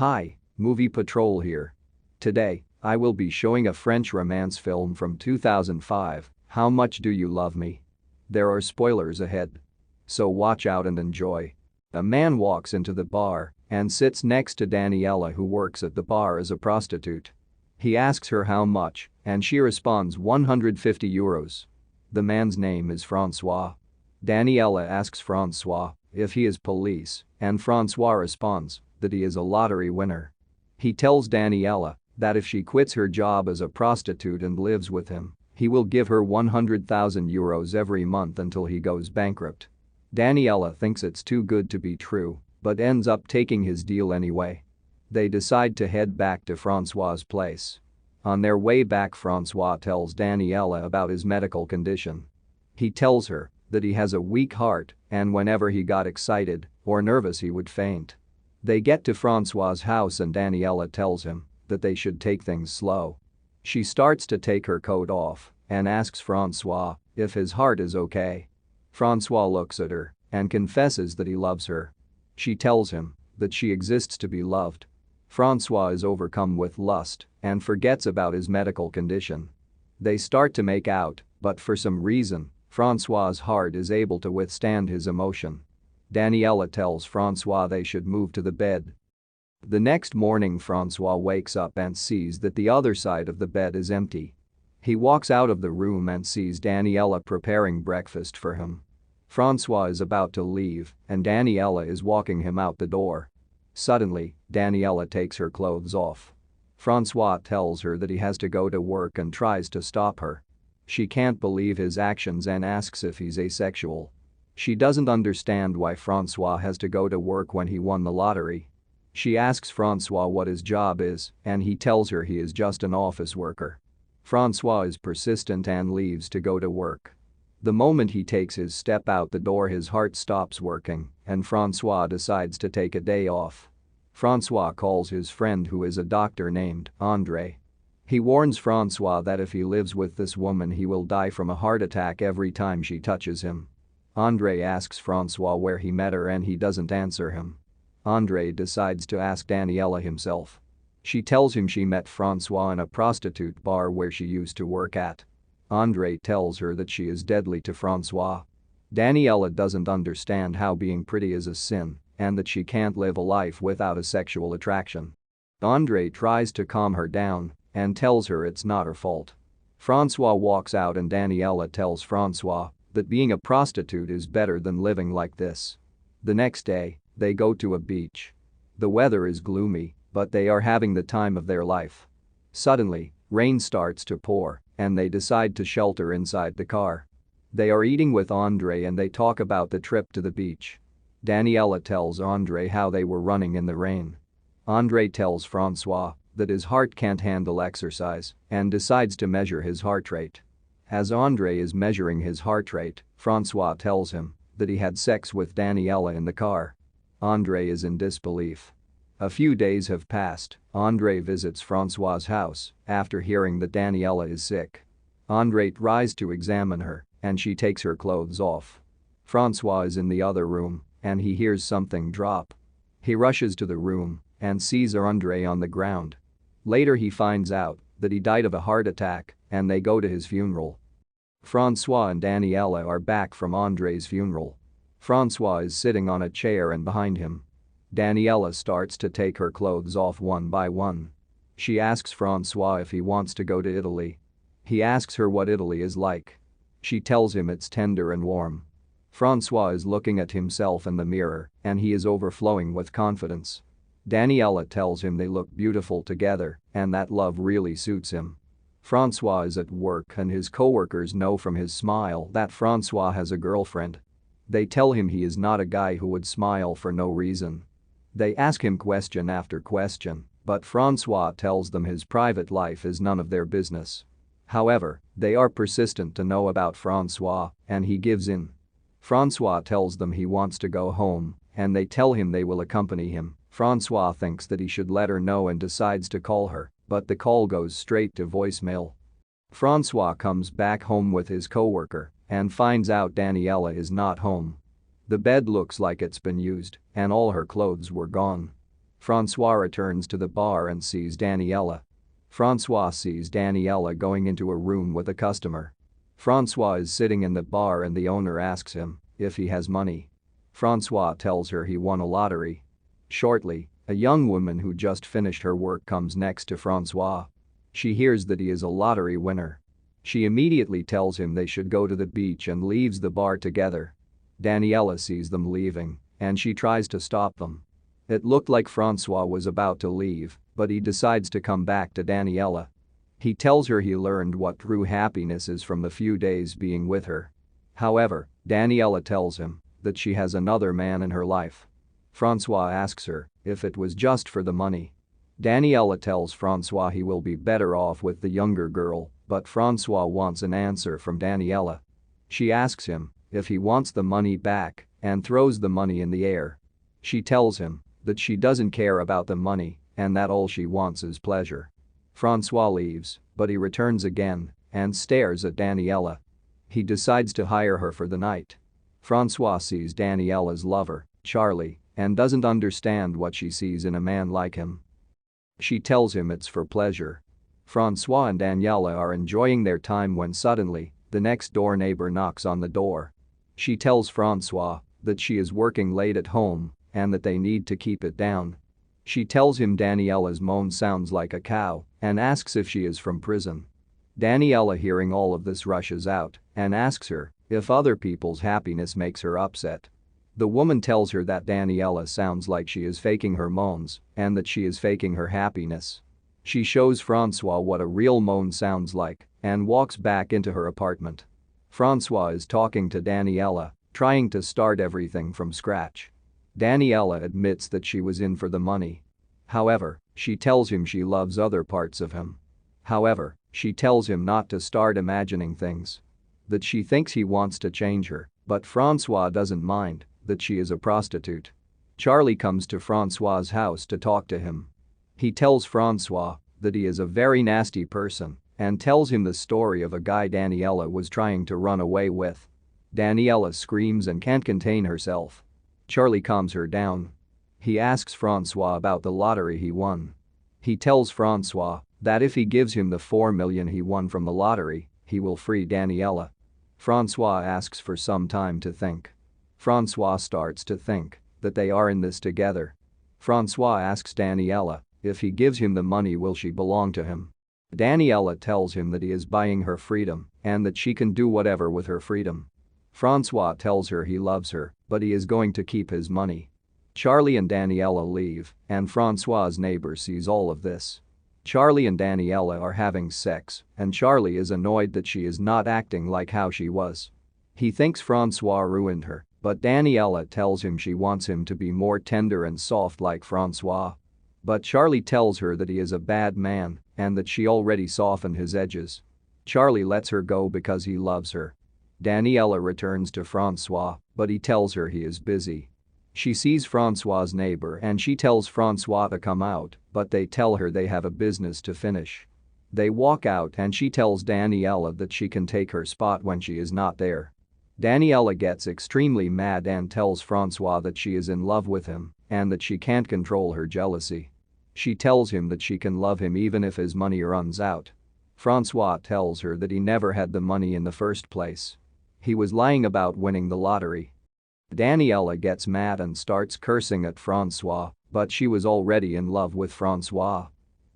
Hi, Movie Patrol here. Today, I will be showing a French romance film from 2005, How Much Do You Love Me? There are spoilers ahead. So watch out and enjoy. A man walks into the bar and sits next to Daniela, who works at the bar as a prostitute. He asks her how much, and she responds 150 euros. The man's name is Francois. Daniela asks Francois if he is police, and Francois responds that he is a lottery winner. He tells Daniela that if she quits her job as a prostitute and lives with him, he will give her 100,000 euros every month until he goes bankrupt. Daniela thinks it's too good to be true, but ends up taking his deal anyway. They decide to head back to Francois's place. On their way back, Francois tells Daniela about his medical condition. He tells her that he has a weak heart and whenever he got excited or nervous he would faint. They get to Francois's house and Daniela tells him that they should take things slow. She starts to take her coat off and asks Francois if his heart is okay. Francois looks at her and confesses that he loves her. She tells him that she exists to be loved. Francois is overcome with lust and forgets about his medical condition. They start to make out, but for some reason, Francois's heart is able to withstand his emotion. Daniela tells Francois they should move to the bed. The next morning, Francois wakes up and sees that the other side of the bed is empty. He walks out of the room and sees Daniela preparing breakfast for him. Francois is about to leave and Daniela is walking him out the door. Suddenly, Daniela takes her clothes off. Francois tells her that he has to go to work and tries to stop her. She can't believe his actions and asks if he's asexual. She doesn't understand why Francois has to go to work when he won the lottery. She asks Francois what his job is and he tells her he is just an office worker. Francois is persistent and leaves to go to work. The moment he takes his step out the door, his heart stops working and Francois decides to take a day off. Francois calls his friend who is a doctor named André. He warns Francois that if he lives with this woman he will die from a heart attack every time she touches him. André asks Francois where he met her and he doesn't answer him. André decides to ask Daniela himself. She tells him she met Francois in a prostitute bar where she used to work at. André tells her that she is deadly to Francois. Daniela doesn't understand how being pretty is a sin and that she can't live a life without a sexual attraction. André tries to calm her down and tells her it's not her fault. Francois walks out and Daniela tells Francois that being a prostitute is better than living like this. The next day, they go to a beach. The weather is gloomy, but they are having the time of their life. Suddenly, rain starts to pour and they decide to shelter inside the car. They are eating with André and they talk about the trip to the beach. Daniela tells André how they were running in the rain. André tells Francois that his heart can't handle exercise and decides to measure his heart rate. As André is measuring his heart rate, Francois tells him that he had sex with Daniela in the car. André is in disbelief. A few days have passed. André visits Francois's house after hearing that Daniela is sick. André tries to examine her and she takes her clothes off. Francois is in the other room and he hears something drop. He rushes to the room and sees André on the ground. Later he finds out that he died of a heart attack and they go to his funeral. Francois and Daniela are back from André's funeral. Francois is sitting on a chair and behind him, Daniela starts to take her clothes off one by one. She asks Francois if he wants to go to Italy. He asks her what Italy is like. She tells him it's tender and warm. Francois is looking at himself in the mirror and he is overflowing with confidence. Daniela tells him they look beautiful together and that love really suits him. Francois is at work and his coworkers know from his smile that Francois has a girlfriend. They tell him he is not a guy who would smile for no reason. They ask him question after question, but Francois tells them his private life is none of their business. However, they are persistent to know about Francois and he gives in. Francois tells them he wants to go home and they tell him they will accompany him. Francois thinks that he should let her know and decides to call her, but the call goes straight to voicemail. Francois comes back home with his coworker and finds out Daniela is not home. The bed looks like it's been used and all her clothes were gone. Francois returns to the bar and sees Daniela. Francois sees Daniela going into a room with a customer. Francois is sitting in the bar and the owner asks him if he has money. Francois tells her he won a lottery. Shortly, a young woman who just finished her work comes next to Francois. She hears that he is a lottery winner. She immediately tells him they should go to the beach and leaves the bar together. Daniela sees them leaving, and she tries to stop them. It looked like Francois was about to leave, but he decides to come back to Daniela. He tells her he learned what true happiness is from the few days being with her. However, Daniela tells him that she has another man in her life. Francois asks her if it was just for the money. Daniela tells Francois he will be better off with the younger girl, but Francois wants an answer from Daniela. She asks him if he wants the money back and throws the money in the air. She tells him that she doesn't care about the money and that all she wants is pleasure. Francois leaves, but he returns again and stares at Daniela. He decides to hire her for the night. Francois sees Daniela's lover, Charlie, and doesn't understand what she sees in a man like him. She tells him it's for pleasure. Francois and Daniela are enjoying their time when suddenly, the next door neighbor knocks on the door. She tells Francois that she is working late at home and that they need to keep it down. She tells him Daniela's moan sounds like a cow and asks if she is from prison. Daniela, hearing all of this, rushes out and asks her if other people's happiness makes her upset. The woman tells her that Daniela sounds like she is faking her moans and that she is faking her happiness. She shows Francois what a real moan sounds like and walks back into her apartment. Francois is talking to Daniela, trying to start everything from scratch. Daniela admits that she was in for the money. However, she tells him she loves other parts of him. However, she tells him not to start imagining things. That she thinks he wants to change her, but Francois doesn't mind that she is a prostitute. Charlie comes to Francois's house to talk to him. He tells Francois that he is a very nasty person and tells him the story of a guy Daniela was trying to run away with. Daniela screams and can't contain herself. Charlie calms her down. He asks Francois about the lottery he won. He tells Francois that if he gives him the 4 million he won from the lottery, he will free Daniela. Francois asks for some time to think. Francois starts to think that they are in this together. Francois asks Daniela if he gives him the money, will she belong to him? Daniela tells him that he is buying her freedom and that she can do whatever with her freedom. Francois tells her he loves her, but he is going to keep his money. Charlie and Daniela leave, and Francois's neighbor sees all of this. Charlie and Daniela are having sex, and Charlie is annoyed that she is not acting like how she was. He thinks Francois ruined her, but Daniela tells him she wants him to be more tender and soft like Francois. But Charlie tells her that he is a bad man and that she already softened his edges. Charlie lets her go because he loves her. Daniela returns to Francois, but he tells her he is busy. She sees Francois's neighbor and she tells Francois to come out, but they tell her they have a business to finish. They walk out and she tells Daniela that she can take her spot when she is not there. Daniela gets extremely mad and tells Francois that she is in love with him and that she can't control her jealousy. She tells him that she can love him even if his money runs out. Francois tells her that he never had the money in the first place. He was lying about winning the lottery. Daniela gets mad and starts cursing at Francois, but she was already in love with Francois.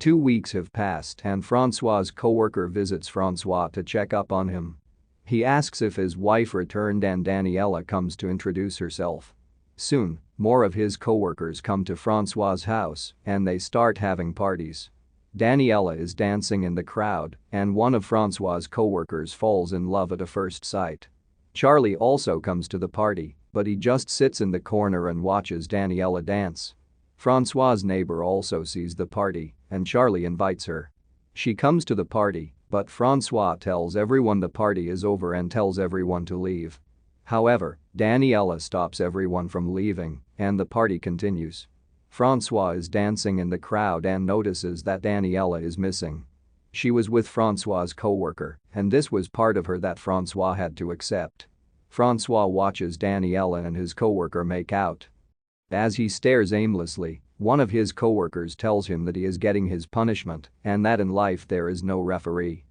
2 weeks have passed and Francois's coworker visits Francois to check up on him. He asks if his wife returned and Daniela comes to introduce herself. Soon, more of his coworkers come to Francois's house and they start having parties. Daniela is dancing in the crowd and one of Francois's coworkers falls in love at a first sight. Charlie also comes to the party, but he just sits in the corner and watches Daniela dance. Francois's neighbor also sees the party and Charlie invites her. She comes to the party, but Francois tells everyone the party is over and tells everyone to leave. However, Daniela stops everyone from leaving and the party continues. Francois is dancing in the crowd and notices that Daniela is missing. She was with Francois's coworker and this was part of her that Francois had to accept. Francois watches Daniela and his coworker make out. As he stares aimlessly, One of his coworkers tells him that he is getting his punishment and that in life there is no referee.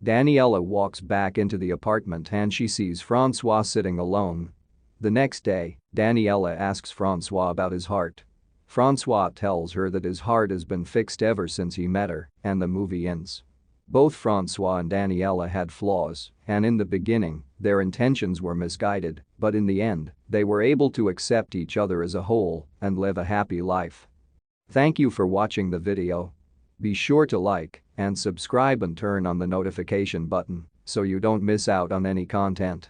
Daniela walks back into the apartment and she sees Francois sitting alone. The next day, Daniela asks Francois about his heart. Francois tells her that his heart has been fixed ever since he met her, and the movie ends. Both Francois and Daniela had flaws, and in the beginning, their intentions were misguided, but in the end, they were able to accept each other as a whole and live a happy life. Thank you for watching the video. Be sure to like and subscribe and turn on the notification button so you don't miss out on any content.